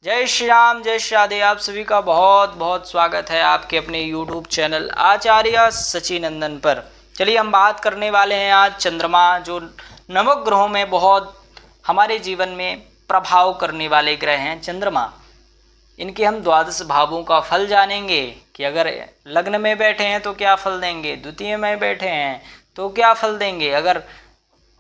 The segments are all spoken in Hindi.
जय श्री राम, जय श्री राधे। आप सभी का बहुत बहुत स्वागत है आपके अपने YouTube चैनल आचार्य सचिनंदन पर। चलिए हम बात करने वाले हैं आज चंद्रमा, जो नवग्रहों में बहुत हमारे जीवन में प्रभाव करने वाले ग्रह हैं चंद्रमा। इनके हम द्वादश भावों का फल जानेंगे कि अगर लग्न में बैठे हैं तो क्या फल देंगे, द्वितीय में बैठे हैं तो क्या फल देंगे, अगर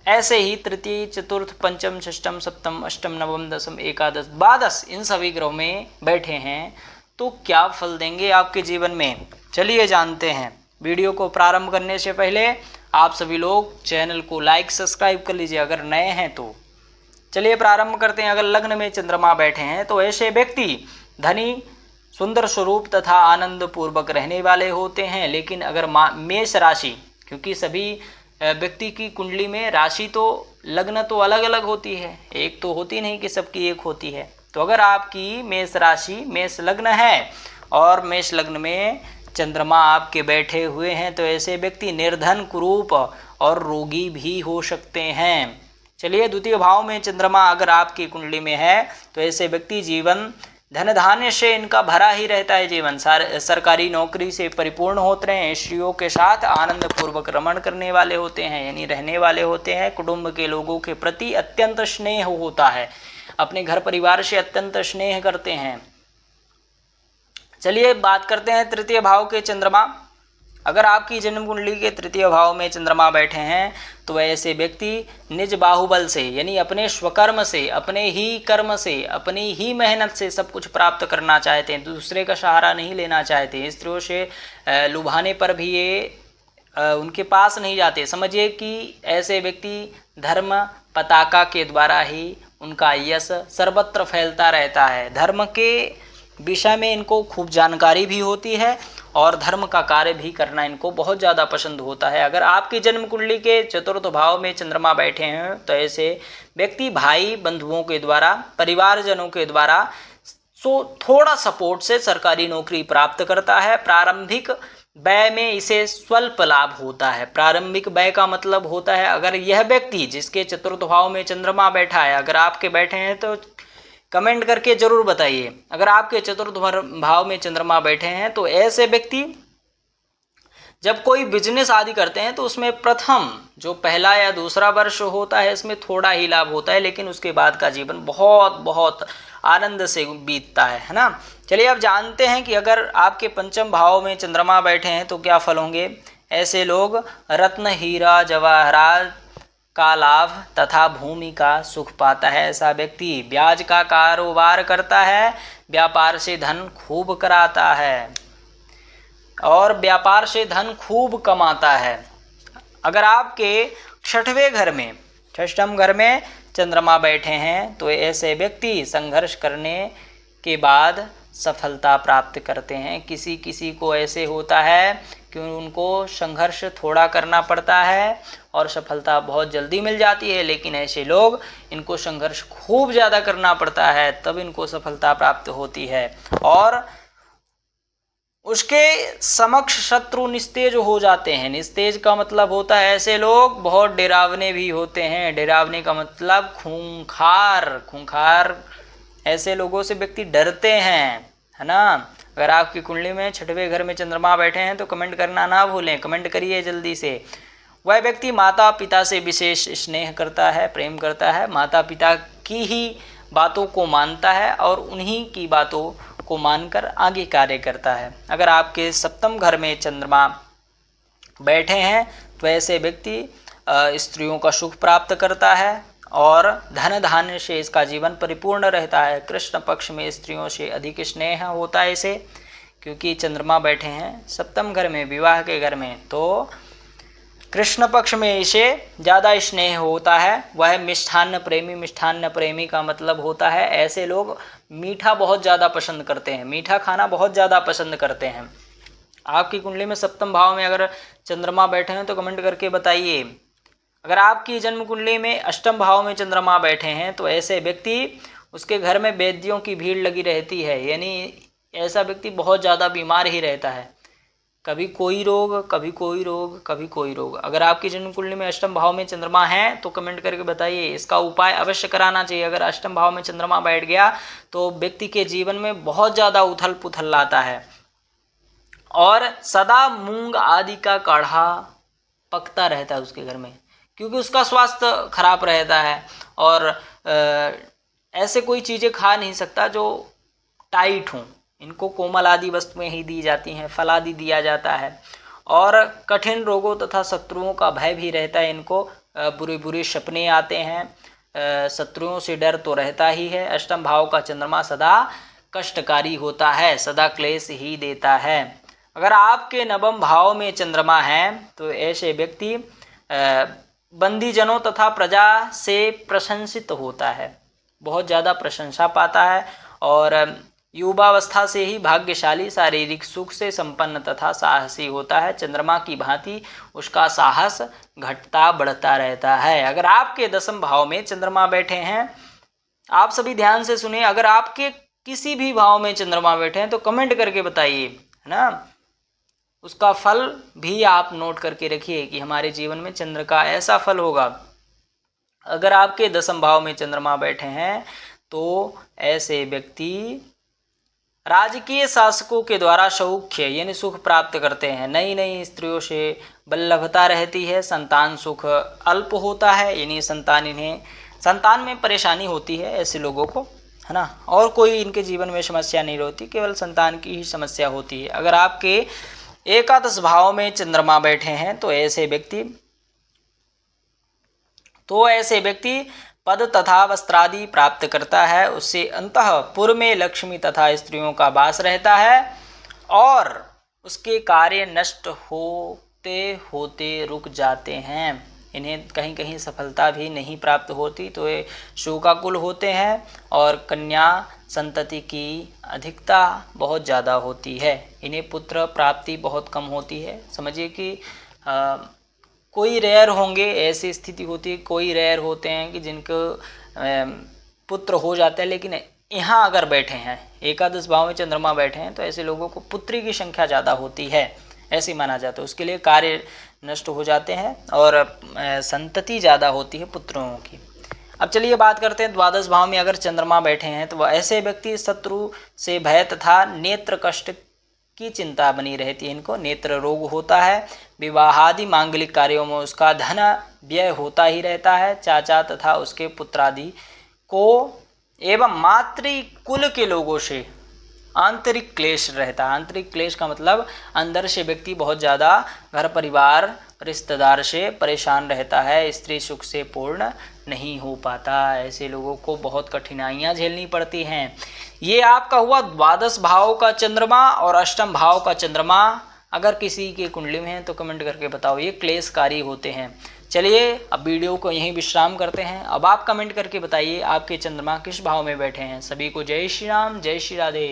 ऐसे ही तृतीय, चतुर्थ, पंचम, षष्टम, सप्तम, अष्टम, नवम, दसम, एकादश, द्वादश इन सभी ग्रहों में बैठे हैं तो क्या फल देंगे आपके जीवन में। चलिए जानते हैं। वीडियो को प्रारंभ करने से पहले आप सभी लोग चैनल को लाइक सब्सक्राइब कर लीजिए अगर नए हैं तो। चलिए प्रारंभ करते हैं। अगर लग्न में चंद्रमा बैठे हैं तो ऐसे व्यक्ति धनी, सुंदर स्वरूप तथा आनंद पूर्वक रहने वाले होते हैं। लेकिन अगर मेष राशि, क्योंकि सभी व्यक्ति की कुंडली में राशि तो लग्न तो अलग अलग होती है, एक तो होती नहीं कि सबकी एक होती है। तो अगर आपकी मेष राशि, मेष लग्न है और मेष लग्न में चंद्रमा आपके बैठे हुए हैं तो ऐसे व्यक्ति निर्धन, कुरूप और रोगी भी हो सकते हैं। चलिए, द्वितीय भाव में चंद्रमा अगर आपकी कुंडली में है तो ऐसे व्यक्ति जीवन धन धान्य से इनका भरा ही रहता है। जीवन सरकारी नौकरी से परिपूर्ण होते हैं। स्त्रियों के साथ आनंद पूर्वक रमण करने वाले होते हैं, यानी रहने वाले होते हैं। कुटुंब के लोगों के प्रति अत्यंत स्नेह होता है, अपने घर परिवार से अत्यंत स्नेह करते हैं। चलिए बात करते हैं तृतीय भाव के चंद्रमा। अगर आपकी जन्म कुंडली के तृतीय भाव में चंद्रमा बैठे हैं तो ऐसे व्यक्ति निज बाहुबल से, यानी अपने स्वकर्म से, अपने ही कर्म से, अपनी ही मेहनत से सब कुछ प्राप्त करना चाहते हैं, दूसरे का सहारा नहीं लेना चाहते। स्त्रियों से लुभाने पर भी ये उनके पास नहीं जाते। समझिए कि ऐसे व्यक्ति धर्म पताका के द्वारा ही उनका यश सर्वत्र फैलता रहता है। धर्म के विषय में इनको खूब जानकारी भी होती है और धर्म का कार्य भी करना इनको बहुत ज़्यादा पसंद होता है। अगर आपकी जन्म कुंडली के चतुर्थ भाव में चंद्रमा बैठे हैं तो ऐसे व्यक्ति भाई बंधुओं के द्वारा, परिवारजनों के द्वारा थोड़ा सपोर्ट से सरकारी नौकरी प्राप्त करता है। प्रारंभिक व्यय में इसे स्वल्प लाभ होता है। प्रारंभिक व्यय का मतलब होता है, अगर यह व्यक्ति जिसके चतुर्थ भाव में चंद्रमा बैठा है, अगर आपके बैठे हैं तो कमेंट करके जरूर बताइए। अगर आपके चतुर्थ भाव में चंद्रमा बैठे हैं तो ऐसे व्यक्ति जब कोई बिजनेस आदि करते हैं तो उसमें प्रथम जो पहला या दूसरा वर्ष होता है इसमें थोड़ा ही लाभ होता है, लेकिन उसके बाद का जीवन बहुत बहुत आनंद से बीतता है ना। चलिए अब जानते हैं कि अगर आपके पंचम भाव में चंद्रमा बैठे हैं तो क्या फल होंगे। ऐसे लोग रत्न, हीरा, जवाहरात का लाभ तथा भूमि का सुख पाता है। ऐसा व्यक्ति ब्याज का कारोबार करता है, व्यापार से धन खूब कराता है और व्यापार से धन खूब कमाता है। अगर आपके छठवें घर में, षष्ठम घर में चंद्रमा बैठे हैं तो ऐसे व्यक्ति संघर्ष करने के बाद सफलता प्राप्त करते हैं। किसी किसी को ऐसे होता है कि उनको संघर्ष थोड़ा करना पड़ता है और सफलता बहुत जल्दी मिल जाती है, लेकिन ऐसे लोग, इनको संघर्ष खूब ज़्यादा करना पड़ता है तब इनको सफलता प्राप्त होती है और उसके समक्ष शत्रु निस्तेज हो जाते हैं। निस्तेज का मतलब होता है ऐसे लोग बहुत डरावने भी होते हैं। डरावने का मतलब खूंखार। खूंखार ऐसे लोगों से व्यक्ति डरते हैं, है ना। अगर आपकी कुंडली में छठवें घर में चंद्रमा बैठे हैं तो कमेंट करना ना भूलें, कमेंट करिए जल्दी से। वह व्यक्ति माता पिता से विशेष स्नेह करता है, प्रेम करता है, माता पिता की ही बातों को मानता है और उन्हीं की बातों को मानकर आगे कार्य करता है। अगर आपके सप्तम घर में चंद्रमा बैठे हैं तो ऐसे व्यक्ति स्त्रियों का सुख प्राप्त करता है और धन धान्य से इसका जीवन परिपूर्ण रहता है। कृष्ण पक्ष में स्त्रियों से अधिक स्नेह होता है इसे, क्योंकि चंद्रमा बैठे हैं सप्तम घर में, विवाह के घर में, तो कृष्ण पक्ष में इसे ज़्यादा स्नेह होता है। वह मिष्ठान्न प्रेमी। मिष्ठान्न प्रेमी का मतलब होता है ऐसे लोग मीठा बहुत ज़्यादा पसंद करते हैं, मीठा खाना बहुत ज़्यादा पसंद करते हैं। आपकी कुंडली में सप्तम भाव में अगर चंद्रमा बैठे हैं तो कमेंट करके बताइए। अगर आपकी जन्म कुंडली में अष्टम भाव में चंद्रमा बैठे हैं तो ऐसे व्यक्ति, उसके घर में वैद्यों की भीड़ लगी रहती है, यानी ऐसा व्यक्ति बहुत ज़्यादा बीमार ही रहता है। कभी कोई रोग, कभी कोई रोग, कभी कोई रोग। अगर आपकी जन्म कुंडली में अष्टम भाव में चंद्रमा है तो कमेंट करके बताइए, इसका उपाय अवश्य कराना चाहिए। अगर अष्टम भाव में चंद्रमा बैठ गया तो व्यक्ति के जीवन में बहुत ज़्यादा उथल पुथल लाता है और सदा मूंग आदि का काढ़ा पकता रहता है उसके घर में, क्योंकि उसका स्वास्थ्य खराब रहता है और ऐसे कोई चीज़ें खा नहीं सकता जो टाइट हों। इनको कोमल आदि वस्तुएं ही दी जाती हैं, फल आदि दिया जाता है और कठिन रोगों तथा शत्रुओं का भय भी रहता है। इनको बुरे बुरे सपने आते हैं, शत्रुओं से डर तो रहता ही है। अष्टम भाव का चंद्रमा सदा कष्टकारी होता है, सदा क्लेश ही देता है। अगर आपके नवम भाव में चंद्रमा है तो ऐसे व्यक्ति बंदीजनों तथा प्रजा से प्रशंसित होता है, बहुत ज़्यादा प्रशंसा पाता है और युवावस्था से ही भाग्यशाली, शारीरिक सुख से संपन्न तथा साहसी होता है। चंद्रमा की भांति उसका साहस घटता बढ़ता रहता है। अगर आपके दसम भाव में चंद्रमा बैठे हैं, आप सभी ध्यान से सुनिए, अगर आपके किसी भी भाव में चंद्रमा बैठे हैं तो कमेंट करके बताइए, है ना। उसका फल भी आप नोट करके रखिए कि हमारे जीवन में चंद्र का ऐसा फल होगा। अगर आपके दसम भाव में चंद्रमा बैठे हैं तो ऐसे व्यक्ति राजकीय शासकों के द्वारा सौख्य यानी सुख प्राप्त करते हैं। नई नई स्त्रियों से बल्लभता रहती है। संतान सुख अल्प होता है, यानी संतान में परेशानी होती है ऐसे लोगों को, है ना। और कोई इनके जीवन में समस्या नहीं होती, केवल संतान की ही समस्या होती है। अगर आपके एकादश भाव में चंद्रमा बैठे हैं तो ऐसे व्यक्ति पद तथा वस्त्रादि प्राप्त करता है। उससे अंतःपुर में लक्ष्मी तथा स्त्रियों का वास रहता है और उसके कार्य नष्ट होते होते रुक जाते हैं। इन्हें कहीं कहीं सफलता भी नहीं प्राप्त होती, तो ये शोकाकुल होते हैं और कन्या संतति की अधिकता बहुत ज़्यादा होती है। इन्हें पुत्र प्राप्ति बहुत कम होती है। समझिए कि कोई रेयर होंगे, ऐसी स्थिति होती है, कोई रेयर होते हैं कि जिनको पुत्र हो जाता है। लेकिन यहाँ अगर बैठे हैं, एकादश भाव में चंद्रमा बैठे हैं, तो ऐसे लोगों को पुत्री की संख्या ज़्यादा होती है, ऐसे माना जाता है। उसके लिए कार्य नष्ट हो जाते हैं और संतति ज़्यादा होती है पुत्रों की। अब चलिए बात करते हैं द्वादश भाव में अगर चंद्रमा बैठे हैं तो ऐसे व्यक्ति शत्रु से भय तथा नेत्र कष्ट की चिंता बनी रहती है। इनको नेत्र रोग होता है। विवाहादि मांगलिक कार्यों में उसका धन व्यय होता ही रहता है। चाचा तथा उसके पुत्रादि को एवं मातृकुल के लोगों से आंतरिक क्लेश रहता है। आंतरिक क्लेश का मतलब अंदर से व्यक्ति बहुत ज़्यादा घर परिवार रिश्तेदार से परेशान रहता है, स्त्री सुख से पूर्ण नहीं हो पाता। ऐसे लोगों को बहुत कठिनाइयाँ झेलनी पड़ती हैं। ये आपका हुआ द्वादश भाव का चंद्रमा और अष्टम भाव का चंद्रमा। अगर किसी के कुंडली में है तो कमेंट करके बताओ, ये क्लेशकारी होते हैं। चलिए अब वीडियो को यहीं विश्राम करते हैं। अब आप कमेंट करके बताइए आपके चंद्रमा किस भाव में बैठे हैं। सभी को जय श्री राम, जय श्री राधे।